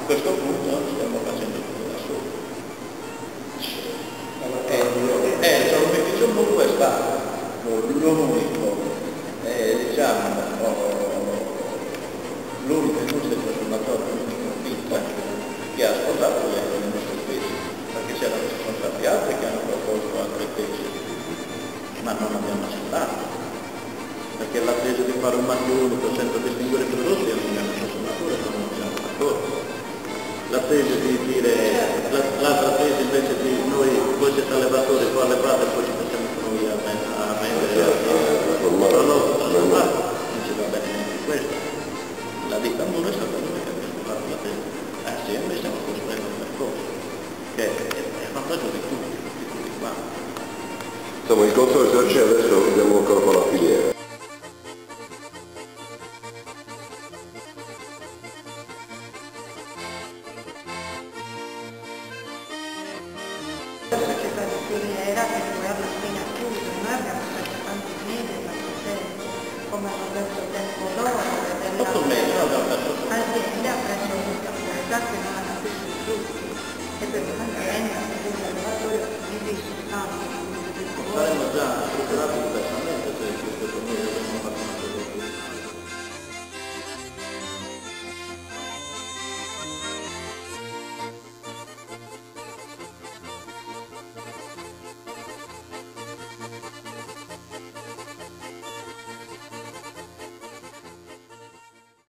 questo punto stiamo facendo tutto da soli. Il salumificio Mugo è stato l'unico, diciamo, l'unico industria trasformatore, l'unico pizza che ha sposato gli altri nostri pesi, perché ci sono stati altri che hanno proposto altri pesi, ma non abbiamo accettato, perché l'attesa di fare un marchio unico senza distinguere i prodotti è un piano trasformatore, non siamo d'accordo. L'attesa di dire, l'altra tesi invece di noi, voi siete allevatori, voi allevate e poi ci facciamo noi a vendere prodotto trasformato, non ci va bene neanche questo. La ditta Muro è stata l'unica che ha fatto la tesi. Assieme stiamo costruendo un percorso, che è a vantaggio di tutti quanti. Insomma, il consorzio c'è, adesso andiamo ancora con la filiera. La società di filiera che doveva appena chiuso, noi abbiamo fatto tanti mesi da processo, come hanno detto tempo loro, 8 mesi, no, l'azienda ha preso una cosa che non hanno più frutti e per un'azienda, per un allevatore, quindi soltanto. saremmo già strutturati diversamente.